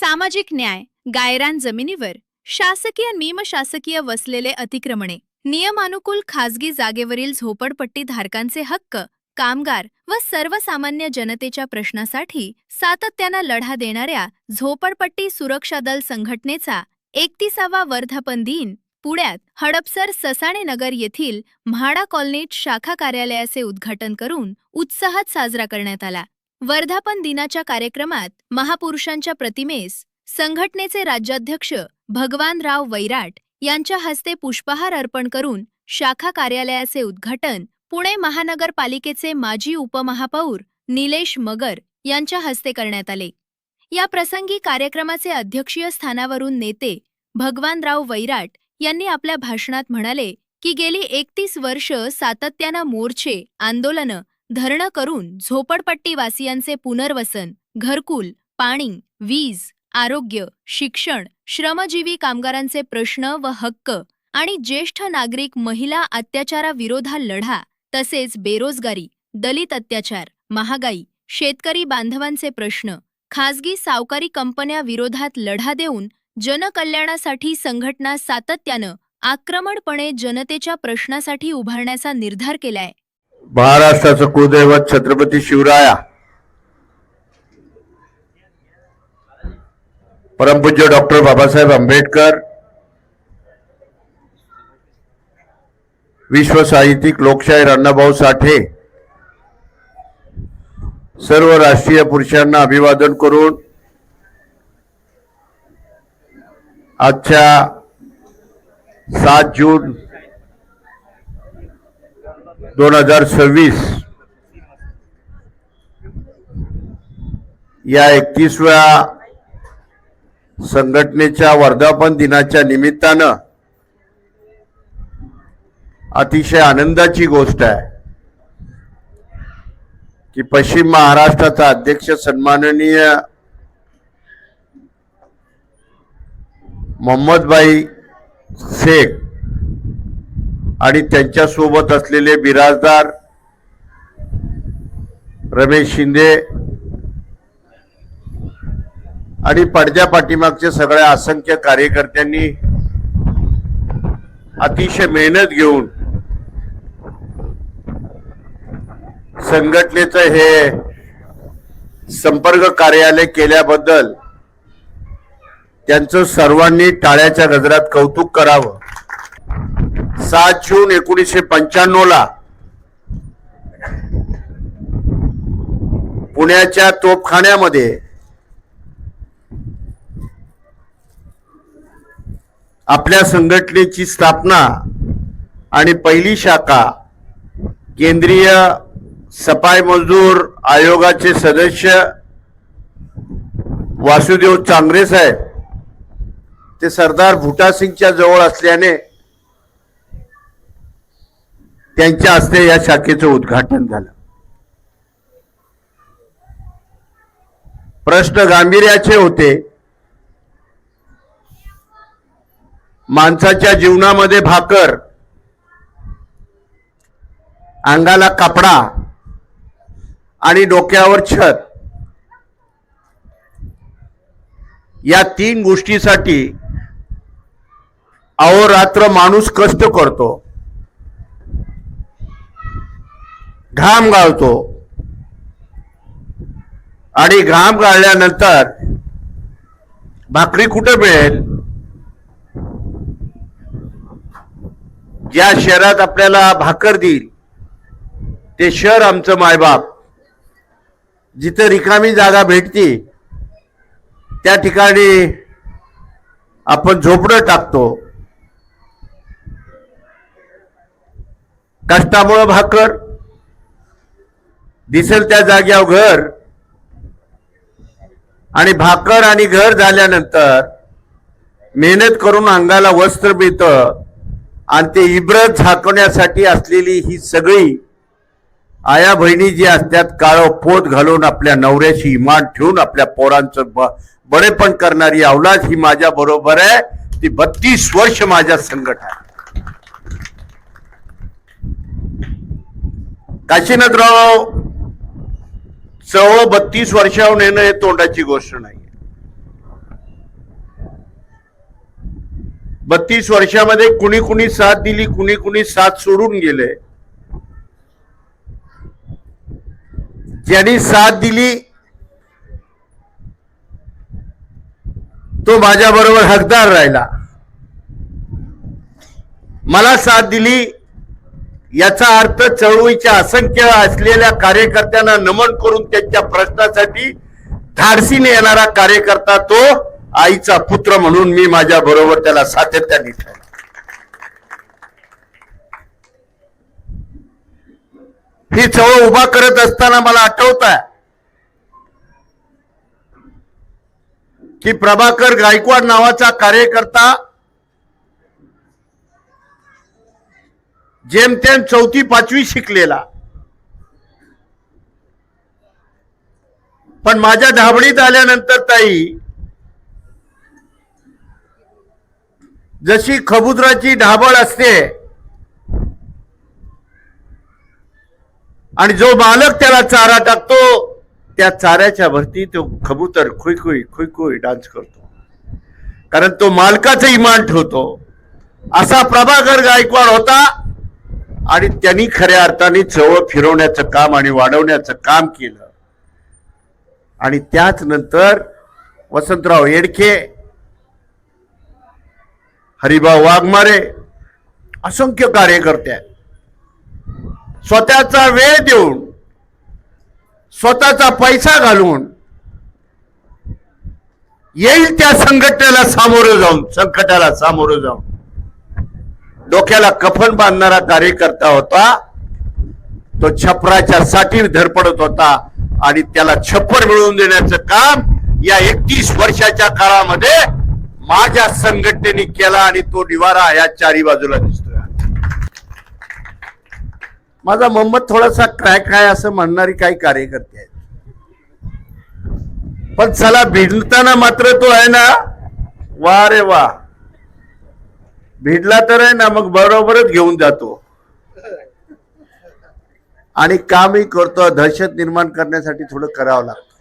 सामाजिक न्याय, गायरान जमिनीवर शासकीय निमशासकीय वसलेले अतिक्रमणे, नियमानुकूल खासगी जागेवरील झोपडपट्टी धारकांचे हक्क, कामगार व सर्वसामान्य जनतेच्या प्रश्नासाठी सातत्यानं लढा देणाऱ्या झोपडपट्टी सुरक्षा दल संघटनेचा 31वा वर्धापन दिन पुण्यात हडपसर ससाणे नगर येथील म्हाडा कॉलनीत शाखा कार्यालयाचे उद्घाटन करून उत्साहात साजरा करण्यात आला। वर्धापन दिनाच्या कार्यक्रमात महापुरुषांच्या प्रतिमेस संघटनेचे राज्याध्यक्ष भगवानराव वैराट यांच्या हस्ते पुष्पहार अर्पण करून शाखा कार्यालयाचे उद्घाटन पुणे महानगरपालिकेचे माजी उपमहापौर निलेश मगर यांच्या हस्ते करण्यात आले। या प्रसंगी कार्यक्रमाचे अध्यक्षीय स्थानावरून नेते भगवानराव वैराट यांनी आपल्या भाषणात म्हणाले की गेली 31 वर्ष सातत्यानं मोर्चे, आंदोलनं, धरणं करून झोपडपट्टी वासियांचे पुनर्वसन, घरकुल, पाणी, वीज, आरोग्य, शिक्षण, श्रमजीवी कामगारांचे प्रश्न व हक्क आणि ज्येष्ठ नागरिक महिला अत्याचाराविरोधात लढा, तसेच बेरोजगारी, दलित अत्याचार, महागाई, शेतकरी बांधवांचे प्रश्न, खासगी सावकारी कंपन्या विरोधात लढा देऊन जनकल्याणासाठी संघटना सातत्यानं आक्रमकपणे जनतेच्या प्रश्नासाठी उभारण्याचा निर्धार केलाय। महाराष्ट्राचं कुलदैवत छत्रपती शिवराया, परमपूज्य डॉक्टर बाबासाहेब आंबेडकर, विश्व साहित्यिक लोकशाहीर अण्णाभाऊ साठे, सर्व राष्ट्रीय पुरुषांना अभिवादन करून आजच्या 7 जून 2026 या 31व्या संघटनेच्या वर्धापन दिनाच्या निमित्तानं अतिशय आनंदाची गोष्ट आहे की पश्चिम महाराष्ट्राचा अध्यक्ष सन्माननीय मोहम्मदभाई शेख आणि त्यांच्या सोबत असलेले बिराजदार रमेश शिंदे आणि पडद्या पाठीमागचे सगळ्या असंख्य कार्यकर्त्यांनी अतिशय मेहनत घेऊन संघटनेचं हे संपर्क कार्यालय केल्याबद्दल त्यांचं सर्वांनी टाळ्याच्या गजरात कौतुक करावं। 7 जून 1995 ला पुण्याच्या तोफखान्यामध्ये आपल्या संघटनेची स्थापना आणि पहिली शाखा केंद्रीय सफाई मजदूर आयोगाचे सदस्य वासुदेव चांगरे साहेब ते सरदार भुटासिंगच्या जवळ असल्याने त्यांच्या हस्ते या शाखेचं उद्घाटन झालं। प्रश्न गांभीर्याचे होते। माणसाच्या जीवनामध्ये भाकर, अंगाला कपडा आणि डोक्यावर छत या 3 गोष्टीसाठी अहोरात्र माणूस कष्ट करतो, घाम गाळतो आणि घाम गाळल्यानंतर भाकरी कुठे मिळेल? ज्या शहरात आपल्याला भाकर देईल ते शहर आमचं मायबाप। जिथे रिकामी जागा भेटती त्या ठिकाणी आपण झोपडं टाकतो। कष्टामुळे भाकर, दिसेल त्या जाग्यावर घर, आणि भाकर आणि घर झाल्यानंतर मेहनत करून अंगाला वस्त्र मिळतं आणि ते इब्रत झाकवण्यासाठी असलेली ही सगळी आया बहिणी जी असतात काळं पोत घालून आपल्या नवऱ्याची इमान ठेवून आपल्या पोरांचं बळेपण करणारी अवलाद ही माझ्या बरोबर आहे। ती 32 वर्ष माझ्या संघट आहे। काशीनाथराव चवळ 32 वर्षाहून येणं हे तोंडाची गोष्ट नाही। 32 वर्षामध्ये कुणी कुणी साथ दिली, कुणी कुणी साथ सोडून गेले. ज्यांनी साथ दिली तो माझ्या बरोबर हकदार राहिला. मला साथ दिली याचा अर्थ चळवळीच्या असंख्य असलेल्या कार्यकर्त्यांना नमन करून त्यांच्या प्रश्नासाठी धाडसीने येणारा कार्यकर्ता तो आईचा पुत्र म्हणून मी माझ्या बरोबर त्याला सातत्याने ठेवला. ही चळवळ उभा करत असताना मला आठवत आहे की प्रभाकर गायकवाड नावाचा कार्यकर्ता जेमतेम 4वी-5वी शिकलेला, पण माझ्या ढाबणीत आल्यानंतर ताई जशी खबुतराची ढाबळ असते आणि जो मालक त्याला चारा टाकतो त्या चाऱ्याच्या भरती तो कबूतर खुई खुई डान्स करतो, कारण तो मालकाचं इमान ठेवतो. असा प्रभाकर गायकवाड होता आणि त्यांनी खऱ्या अर्थाने चळवळ फिरवण्याचं काम आणि वाढवण्याचं काम केलं. आणि त्याच नंतर वसंतराव येडके, हरिभाऊ वाघमारे, असंख्य कार्यकर्ते स्वतःचा वेळ देऊन स्वतःचा पैसा घालून येईल त्या संघटनेला सामोरं जाऊन डोक्याला कफन बांधणारा कार्यकर्ता होता. तो छपराच्या साठी धडपडत होता आणि त्याला छप्पर मिळवून देण्याचं काम या 31 वर्षाच्या काळामध्ये माझ्या संघटनेने केला आणि तो निवारा या चारी बाजूला दिसतोय. माझा मोहम्मद थोडासा क्रॅक आहे असं म्हणणारी काही कार्यकर्ते आहेत, पण चला भिडताना मात्र तो आहे ना, वा रे वा, भिडला तर आहे ना मग बरोबरच घेऊन जातो आणि कामही करतो. दहशत निर्माण करण्यासाठी थोडं करावं लागतं.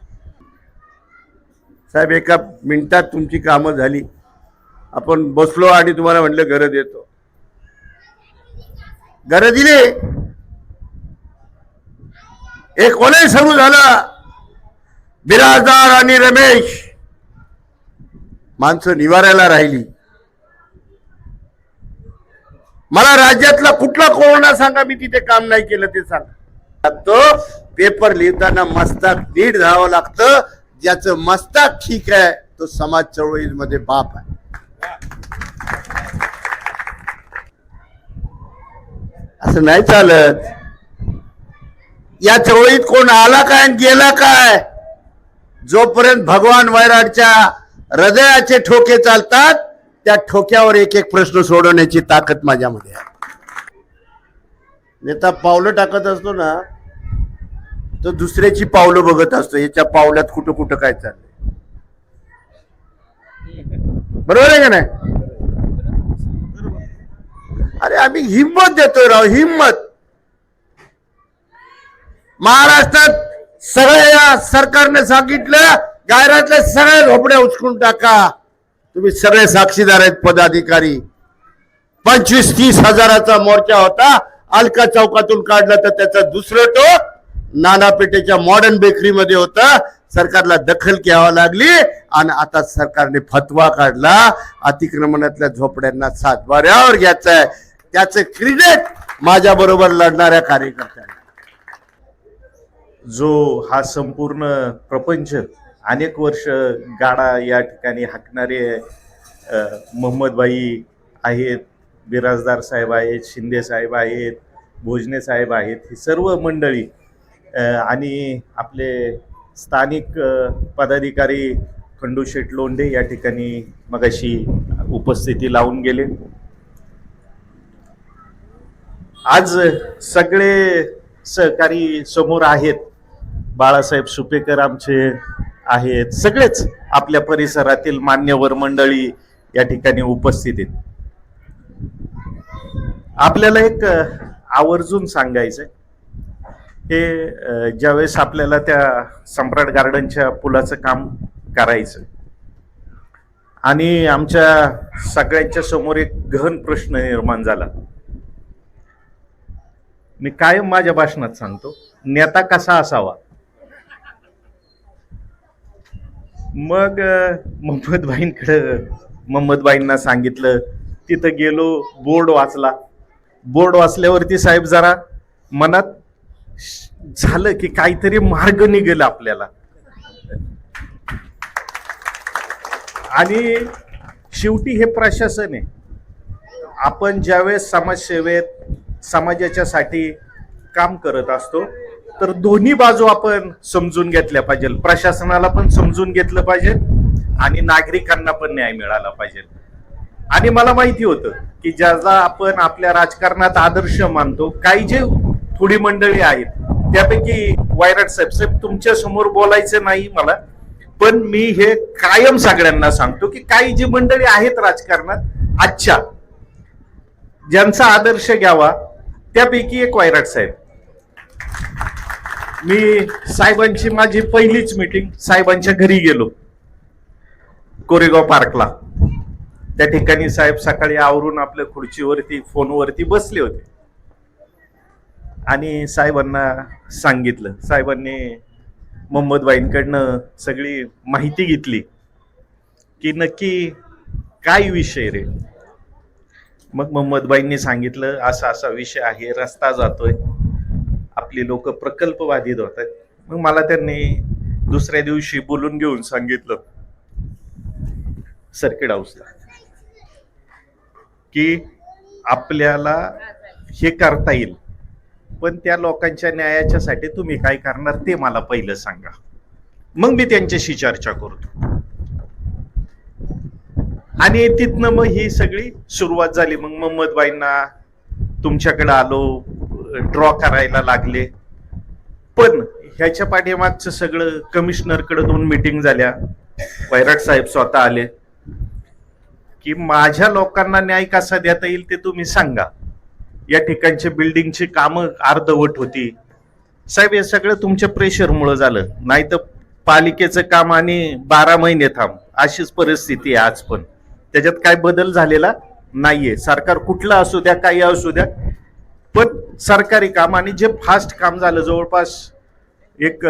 साहेब, एका मिनिटात तुमची कामं झाली. आपण बसलो आणि तुम्हाला म्हटलं घरं देतो, घरं दिली. एक वलय सुरू झालं, बिराजदार आणि रमेश, माणसं निवारायला राहिली. मला राज्यातला कुठला कोरोना सांगा, मी तिथे काम नाही केलं ते सांगा. तो पेपर लिहिताना मस्तक नीट धावावं लागतं. ज्याचं मस्तक ठीक आहे तो समाज चळवळीमध्ये बाप आहे. असं नाही चालत. या चळवळीत कोण आला काय आणि गेला काय, जोपर्यंत भगवान वैराटच्या हृदयाचे ठोके चालतात त्या ठोक्यावर एक एक प्रश्न सोडवण्याची ताकद माझ्यामध्ये आहे. नेता पावलं टाकत असतो ना, तो दुसऱ्याची पावलं बघत असतो, याच्या पावल्यात कुठं कुठं काय चाललंय. बरोबर आहे का नाही? अरे आम्ही हिंमत देतोय राव, हिंमत. महाराष्ट्रात सगळ्या सरकारने सांगितलं गायरातल्या सगळ्या झोपड्या उचकून टाका. तुम्ही सगळे साक्षीदार आहेत, पदाधिकारी. 25-30 हजाराचा मोर्चा होता, अलका चौकातून काढला तर त्याचं दुसरं टोक नाना पेठेच्या मॉडर्न बेकरीमध्ये होता. सरकारला दखल घ्यावी लागली आणि आता सरकारने फतवा काढला अतिक्रमणातल्या झोपड्यांना सातबाऱ्यावर घ्यायचंय. त्याचं क्रेडिट माझ्या बरोबर लढणाऱ्या कार्यकर्त्यांना. जो हा संपूर्ण प्रपंच अनेक वर्ष गाडा या ठिकाणी हाकणारे मोहम्मदभाई आहेत, बिराजदार साहेब आहेत, शिंदे साहेब आहेत, भोजने साहेब आहेत, ही सर्व मंडळी आणि आपले स्थानिक पदाधिकारी खंडू शेठ लोंढे या ठिकाणी मगाशी उपस्थिती लावून गेले. आज सगळे सहकारी समोर आहेत. बाळासाहेब सुपेकर आमचे आहेत, सगळेच आपल्या परिसरातील मान्यवर मंडळी या ठिकाणी उपस्थित आहेत. आपल्याला एक आवर्जून सांगायचंय, हे ज्यावेळेस आपल्याला त्या सम्राट गार्डनच्या पुलाचं काम करायचं आणि आमच्या सगळ्यांच्या समोर एक गहन प्रश्न निर्माण झाला. मी कायम माझ्या भाषणात सांगतो, नेता कसा असावा. मग मोहम्मदभाईंना सांगितलं, तिथं गेलो, बोर्ड वाचला. बोर्ड वाचल्यावरती साहेब जरा मनात झालं की काहीतरी मार्ग निघेल आपल्याला. आणि शेवटी हे प्रशासन आहे. आपण ज्यावेळेस समाजसेवेत समाजाच्या साठी काम करत असतो तर दोन्ही बाजू आपण समजून घेतल्या पाहिजे. प्रशासनाला पण समजून घेतलं पाहिजे आणि नागरिकांना पण न्याय मिळाला पाहिजे. आणि मला माहिती होतं की ज्याचा आपण आपल्या राजकारणात आदर्श मानतो, काही जे थोडी मंडळी आहेत त्यापैकी वायनाड साहेब तुमच्या समोर बोलायचं नाही मला, पण मी हे कायम सगळ्यांना सांगतो की काही जी मंडळी आहेत राजकारणात आजच्या, ज्यांचा आदर्श घ्यावा, त्यापैकी एक वायनाड साहेब. मी साहेबांची माझी पहिलीच मीटिंग साहेबांच्या घरी गेलो, कोरेगाव पार्कला. त्या ठिकाणी साहेब सकाळी आवरून आपल्या खुर्चीवरती फोनवरती बसले होते आणि साहेबांना सांगितलं. साहेबांनी मोहम्मदभाईंकडनं सगळी माहिती घेतली की नक्की काय विषय रे. मग मोहम्मदभाईंनी सांगितलं, असा असा विषय आहे, रस्ता जातोय, आपली लोक प्रकल्प बाधित होत आहेत. मग मला त्यांनी दुसऱ्या दिवशी बोलून घेऊन सांगितलं सर्किट हाऊसला की आपल्याला हे करता येईल, पण त्या लोकांच्या न्यायाच्या साठी तुम्ही काय करणार ते मला पहिलं सांगा, मग मी त्यांच्याशी चर्चा करतो. आणि तिथनं मग ही सगळी सुरुवात झाली. मग मोहम्मदभाईंना तुमच्याकडे आलो, ड्रॉ करायला लागले. पण ह्याच्या पाठीमागचं सगळं कमिशनरकडे 2 मीटिंग झाल्या. वैराट साहेब स्वतः आले की माझ्या लोकांना न्याय कसा देता येईल ते तुम्ही सांगा. या ठिकाणच्या बिल्डिंगची कामं अर्धवट होती. साहेब हे सगळं तुमच्या प्रेशरमुळे झालं, नाही तर पालिकेचं काम आणि 12 महिने थांब अशीच परिस्थिती आहे आज. पण त्याच्यात काय बदल झालेला नाहीये. सरकार कुठलं असू द्या, काही असू द्या, पण सरकारी काम आणि जे फास्ट काम झालं, जवळपास एक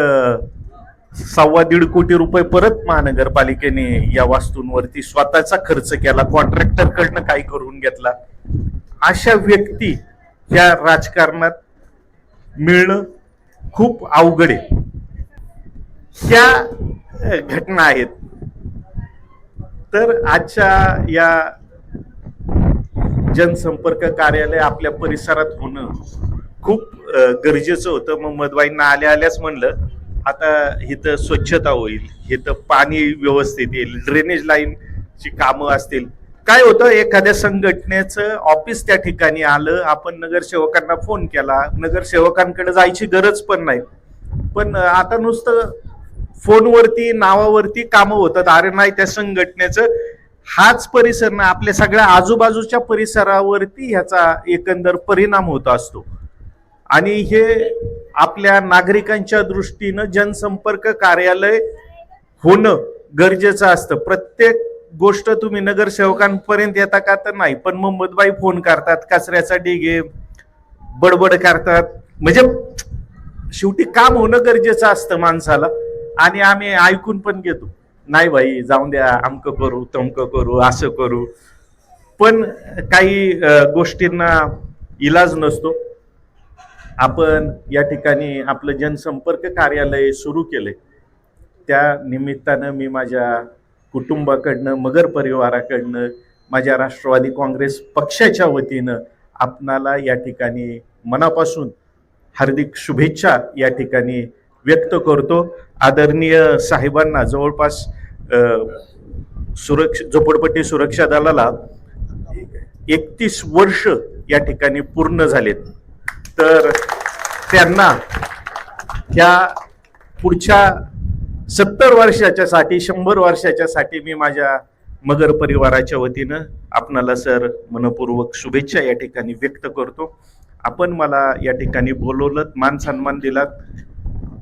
1.25 कोटी रुपये परत महानगरपालिकेने या वास्तूंवरती स्वतःचा खर्च केला, कॉन्ट्रॅक्टरकडनं काही करून घेतला. अशा व्यक्ती या राजकारणात मिळणं खूप अवघड आहे. ह्या घटना आहेत. तर आजच्या या जनसंपर्क कार्यालय आपल्या परिसरात होणं खूप गरजेचं होतं. मोहम्मदभाईंना आल्याच म्हणलं, आता इथं स्वच्छता होईल, इथं पाणी व्यवस्थित येईल, ड्रेनेज लाईनची कामं असतील. काय होतं, एखाद्या संघटनेचं ऑफिस त्या ठिकाणी आलं, आपण नगरसेवकांना फोन केला, नगरसेवकांकडे जायची गरज पण नाही. पण आता नुसतं फोनवरती नावावरती कामं होतात. अरे नाही, त्या संघटनेचं हाच परिसर ना, आपल्या सगळ्या आजूबाजूच्या परिसरावरती ह्याचा एकंदर परिणाम होत असतो. आणि हे आपल्या नागरिकांच्या दृष्टीनं जनसंपर्क कार्यालय होणं गरजेचं असतं. प्रत्येक गोष्ट तुम्ही नगरसेवकांपर्यंत येता का, तर नाही, पण मोहम्मदभाई फोन करतात, कचऱ्याचा ढिगे बडबड करतात. म्हणजे शेवटी काम होणं गरजेचं असतं माणसाला. आणि आम्ही ऐकून पण घेतो, नाही भाई जाऊन द्या, अमकं करू तमकं करू, असं करू. पण काही गोष्टींना इलाज नसतो. आपण या ठिकाणी आपलं जनसंपर्क कार्यालय सुरू केले, त्या निमित्तानं मी माझ्या कुटुंबाकडनं, मगर परिवाराकडनं, माझ्या राष्ट्रवादी काँग्रेस पक्षाच्या वतीनं आपणाला या ठिकाणी मनापासून हार्दिक शुभेच्छा या ठिकाणी व्यक्त करतो. आदरणीय साहेबांना जवळपास झोपडपट्टी सुरक्षा दलाला 31 वर्ष या ठिकाणी पूर्ण झालेत. तर त्यांना त्या पुढच्या 70 वर्षाच्या साठी, 100 वर्षाच्या साठी मी माझ्या मगर परिवाराच्या वतीनं आपणाला सर मनपूर्वक शुभेच्छा या ठिकाणी व्यक्त करतो. आपण मला या ठिकाणी बोलवलं, मान सन्मान दिलात,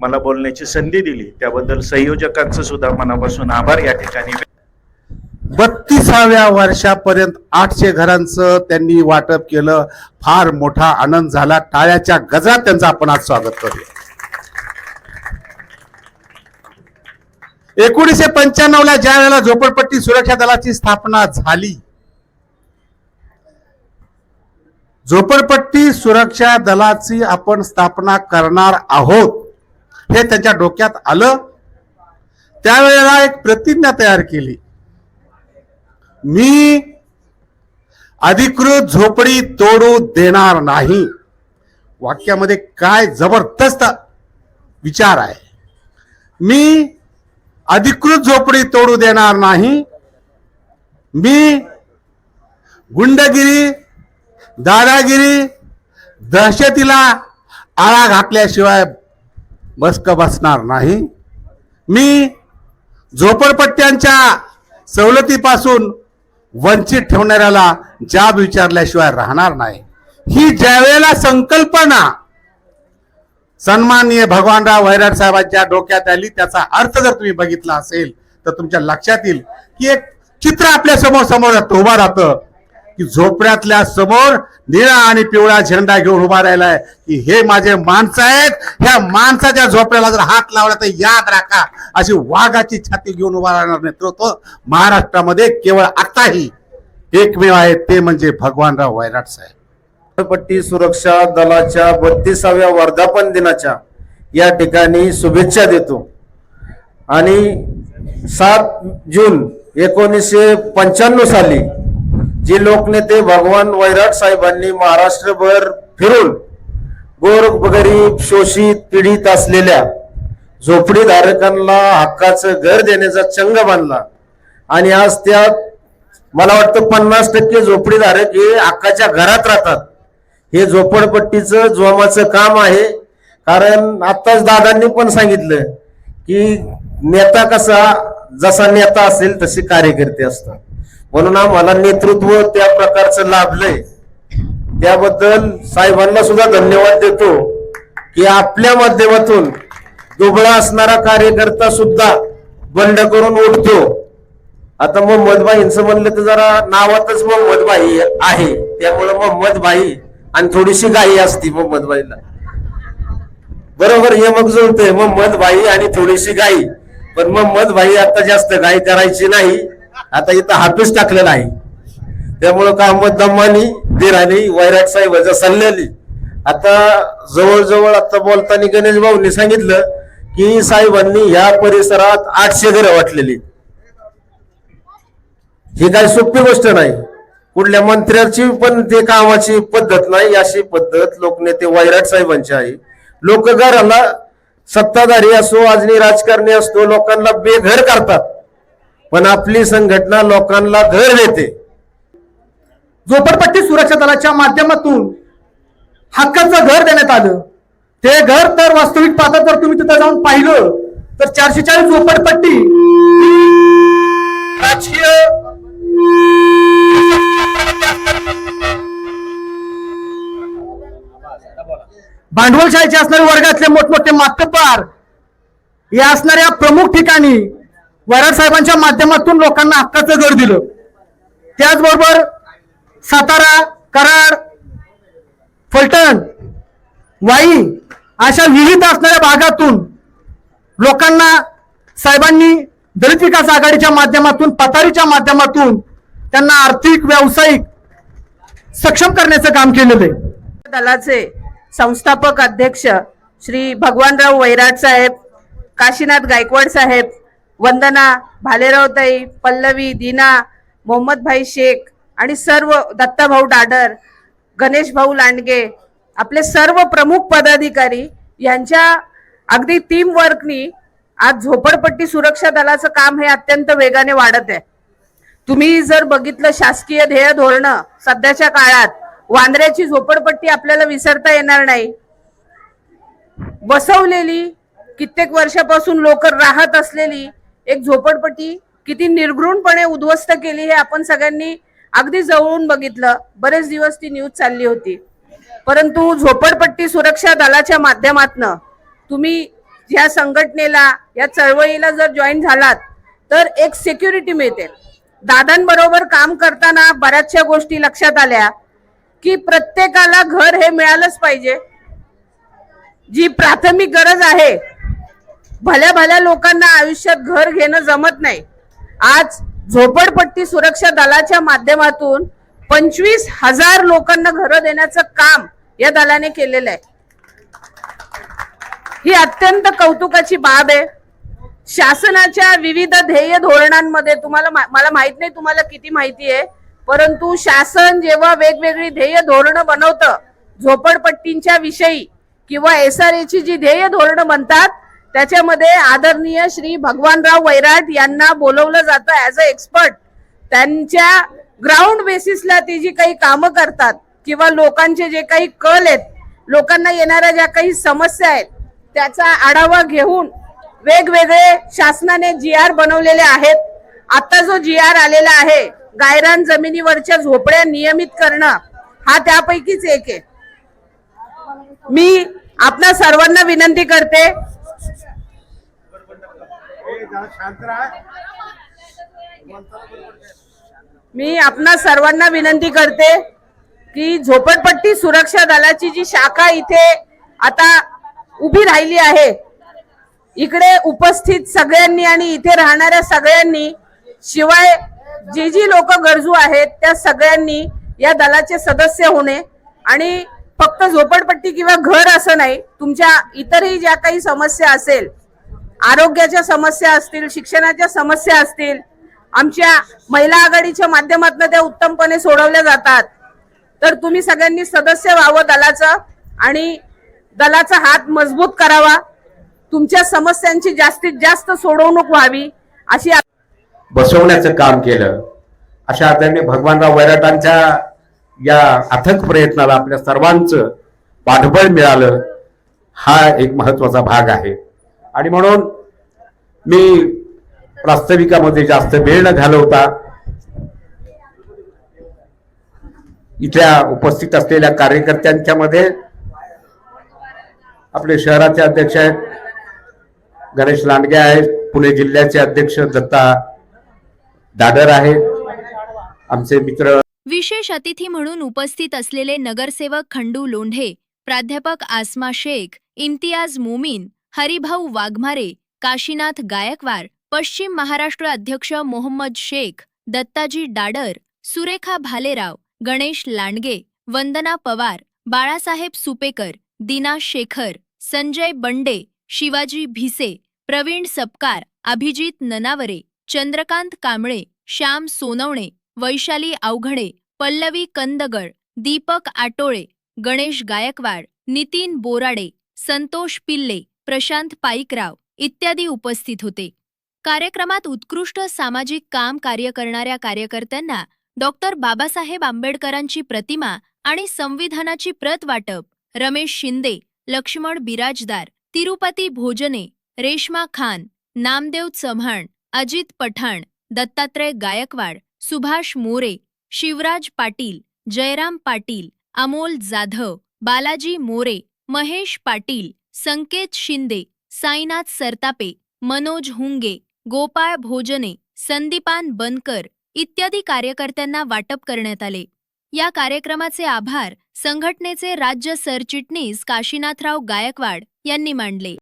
मला बोलण्याची संधी दिली, त्याबद्दल संयोजकांचं सुद्धा मनापासून आभार या ठिकाणी. 32व्या वर्षापर्यंत 800 घरांचं त्यांनी वाटप केलं. फार मोठा आनंद झाला. टाळ्याच्या गजरात त्यांचं आपण आज स्वागत करूया. 1995ला ज्या वेळेला झोपडपट्टी सुरक्षा दलाची स्थापना झाली, झोपडपट्टी सुरक्षा दलाची आपण स्थापना करणार आहोत हे त्यांच्या डोक्यात आलं. त्यावेळेला एक प्रतिज्ञा तयार केली, मी अधिकृत झोपडी तोडू देणार नाही. वाक्यामध्ये काय जबरदस्त विचार आहे. मी अधिकृत झोपडी तोडू देणार नाही. मी गुंडगिरी, दादागिरी, दहशतीला आळा घातल्याशिवाय बसणार नाही. मी झोपडपट्ट्यांच्या सवलतीपासून वंचित ठेवणाऱ्याला जाब विचारल्याशिवाय राहणार नाही. ही ज्यावेळेला संकल्पना सन्माननीय भगवानराव वैराट साहेबांच्या डोक्यात आली, त्याचा अर्थ जर तुम्ही बघितला असेल तर तुमच्या लक्षात येईल की एक चित्र आपल्या समोर उभा राहतं की झोपड्यातल्या समोर निळा आणि पिवळा झेंडा घेऊन उभा राहिलाय की हे माझे माणसं आहेत. ह्या माणसाच्या झोपड्याला जर हात लावला तर याद राखा, अशी वाघाची छाती घेऊन उभा राहणार नेतृत्व महाराष्ट्रामध्ये केवळ आताही एकमेव आहे, ते म्हणजे भगवानराव वैराट साहेब. झोपडपट्टी सुरक्षा दलाच्या 32व्या वर्धापन दिनाच्या या ठिकाणी शुभेच्छा देतो. आणि 7 जून 1995 साली जे लोकनेते भगवान वैराट साहेबांनी महाराष्ट्रभर फिरून गोरगरीब, शोषित, पीडित असलेल्या झोपडीधारकांना हक्काचं घर देण्याचा चंग बांधला. आणि आज त्यात मला वाटतं 50% झोपडीधारक हे हक्काच्या घरात राहतात. हे झोपडपट्टीचं जोमाचं काम आहे. कारण आताच दादांनी पण सांगितलं की नेता कसा, जसा नेता असेल तसे कार्यकर्ते असतात. म्हणून आम्हाला नेतृत्व त्या प्रकारचं लाभलंय. त्याबद्दल साहेबांना सुद्धा धन्यवाद देतो की आपल्या माध्यमातून दुबळा असणारा कार्यकर्ता सुद्धा बंड करून उठतो. आता मोहम्मद भाईंचं म्हणलं तर जरा नावातच मोहम्मद भाई आहे, त्यामुळे मोहम्मद भाई आणि थोडीशी गाई असती मोहम्मद भाईला. बरोबर, हे मग जुळतंय मोहम्मद भाई आणि थोडीशी गाई. पण मोहम्मद भाई आता जास्त गाई करायची नाही, आता इथं हाफीस टाकलेला आहे. त्यामुळं कामत दम्मानी दिराणी वैराट साहेबांच्या सल्ल्याने आता जवळजवळ आता बोलताना गणेश भाऊंनी सांगितलं की साहेबांनी या परिसरात 800 घरं वाटलेली. ही काही सोपी गोष्ट नाही. कुठल्या मंत्र्याची पण ते कामाची पद्धत नाही, अशी पद्धत लोकनेते वैराट साहेबांची आहे. लोक घराला सत्ताधारी असो, अजनी राजकारणी असतो, लोकांना बेघर करतात, पण आपली संघटना लोकांना घर देते. झोपडपट्टी सुरक्षा दलाच्या माध्यमातून हक्काचं घर देण्यात आलं. ते घर तर वास्तविक पाहता जर तुम्ही तिथं जाऊन पाहिलं तर 440 झोपडपट्टी राजकीय भांडवलशाहीचे असणारे वर्गातले मोठमोठे मातब्बर या असणाऱ्या प्रमुख ठिकाणी वैराट साहेबांच्या माध्यमातून लोकांना हक्काचं घर दिलं. त्याचबरोबर सातारा, कराड, फलटण, वाई अशा विविध असणाऱ्या भागातून लोकांना साहेबांनी दलित विकास आघाडीच्या माध्यमातून, पथारीच्या माध्यमातून त्यांना आर्थिक, व्यावसायिक सक्षम करण्याचं काम केलेलं आहे. दलाचे संस्थापक अध्यक्ष श्री भगवानराव वैराट साहेब, काशीनाथ गायकवाड साहेब, वंदना भालेरावताई, पल्लवी, दीना, मोहम्मद भाई शेख आणि सर्व दत्ताभाऊ डाडर, गणेश भाऊ लांडगे, आपले सर्व प्रमुख पदाधिकारी यांच्या अगदी टीम वर्कनी आज झोपडपट्टी सुरक्षा दलाचं काम हे अत्यंत वेगाने वाढत आहे. तुम्ही जर बघितलं शासकीय ध्येय धोरण सध्याच्या काळात वांद्र्याची झोपडपट्टी आपल्याला विसरता येणार नाही. बसवलेली कित्येक वर्षापासून लोक राहत असलेली एक झोपडपट्टी किती निर्घृणपणे उद्ध्वस्त केली हे आपण सगळ्यांनी अगदी जवळून बघितलं. बरेच दिवस ती न्यूज चालली होती. परंतु झोपडपट्टी सुरक्षा दलाच्या माध्यमातून तुम्ही या संघटनेला, या चळवळीला जर जॉईन झालात तर एक सिक्युरिटी मिळते. दादांबरोबर काम करताना बऱ्याचशा गोष्टी लक्षात आल्या की प्रत्येकाला घर हे मिळालंच पाहिजे. जी प्राथमिक गरज आहे, भल्या भल्या लोकांना आयुष्यात घर घेणं जमत नाही. आज झोपडपट्टी सुरक्षा दलाच्या माध्यमातून 25,000 लोकांना घरं देण्याचं काम या दलाने केलेलं आहे. ही अत्यंत कौतुकाची बाब आहे. शासनाच्या विविध ध्येय धोरणांमध्ये मला माहित नाही तुम्हाला किती माहिती आहे, परंतु शासन जेव्हा वेगवेगळी ध्येय धोरणं बनवतं झोपडपट्टींच्या विषयी किंवा SRA ची जी ध्येय धोरणं बनतात त्याच्यामध्ये आदरणीय श्री भगवानराव वैराट यांना बोलवलं जातं ॲज अ एक्सपर्ट. त्यांच्या ग्राउंड बेसिसला ती जी काही कामं करतात किंवा लोकांचे जे काही कल आहेत, लोकांना येणाऱ्या ज्या काही समस्या आहेत त्याचा आढावा घेऊन वेगवेगळे शासनाने GR बनवलेले आहेत. आता जो GR आलेला आहे गायरान जमिनीवरच्या झोपड्या नियमित करणं, हा त्यापैकीच एक आहे. मी आपणा सर्वांना विनंती करते की झोपडपट्टी सुरक्षा दलाची जी शाखा इथे आता उभी राहिली आहे, इकडे उपस्थित सगळ्यांनी आणि इथे राहणाऱ्या सगळ्यांनी, शिवाय जी लोक गरजू आहेत त्या सगळ्यांनी या दलाचे सदस्य होणे आणि फक्त झोपडपट्टी किंवा घर असं नाही, तुमच्या इतरही ज्या काही समस्या असेल, आरोग्याच्या समस्या असतील, शिक्षणाच्या समस्या असतील, आमच्या महिला आघाडीच्या माध्यमातून त्या उत्तमपणे सोडवल्या जातात. तर तुम्ही सगळ्यांनी सदस्य व्हावं दलाचं आणि दलाचा हात मजबूत करावा. तुमच्या समस्यांची जास्तीत जास्त सोडवणूक व्हावी अशी बसवण्याचं काम केलं. अशा आदरणीय भगवानराव वैराटांच्या या अथक प्रयत्नाला आपल्या सर्वांचं पाठबळ मिळालं, हा एक महत्वाचा भाग आहे. आणि म्हणून मी प्रास्ताविकामध्ये जास्त वेळ न घालवता इथल्या उपस्थित असलेल्या कार्यकर्त्यांच्या मध्ये आपले शहराचे अध्यक्ष आहेत गणेश लांडगे आहेत, पुणे जिल्ह्याचे अध्यक्ष दत्ता दादर आहेत, आमचे मित्र. विशेष अतिथी म्हणून उपस्थित असलेले नगरसेवक खंडू लोंढे, प्राध्यापक आसमा शेख, इम्तियाज मोमीन, हरिभाऊ वाघमारे, काशीनाथ गायकवाड, पश्चिम महाराष्ट्र अध्यक्ष मोहम्मद शेख, दत्ताजी डाडर, सुरेखा भालेराव, गणेश लांडगे, वंदना पवार, बाळासाहेब सुपेकर, दीना शेखर, संजय बंडे, शिवाजी भिसे, प्रवीण सपकार, अभिजित ननावरे, चंद्रकांत कांबळे, श्याम सोनवणे, वैशाली अवघडे, पल्लवी कंदगळ, दीपक आटोळे, गणेश गायकवाड, नितीन बोराडे, संतोष पिल्ले, प्रशांत पाईकराव इत्यादी उपस्थित होते. कार्यक्रमात उत्कृष्ट सामाजिक काम कार्य करणाऱ्या कार्यकर्त्यांना डॉक्टर बाबासाहेब आंबेडकरांची प्रतिमा आणि संविधानाची प्रत वाटप, रमेश शिंदे, लक्ष्मण बिराजदार, तिरुपती भोजने, रेश्मा खान, नामदेव चव्हाण, अजित पठाण, दत्तात्रय गायकवाड, सुभाष मोरे, शिवराज पाटील, जयराम पाटील, अमोल जाधव, बालाजी मोरे, महेश पाटील, संकेत शिंदे, साईनाथ सरतापे, मनोज हुंगे, गोपाळ भोजने, संदीपान बनकर इत्यादी कार्यकर्त्यांना वाटप करण्यात आले. या कार्यक्रमाचे आभार संघटनेचे राज्य सरचिटणीस काशीनाथराव गायकवाड यांनी मानले.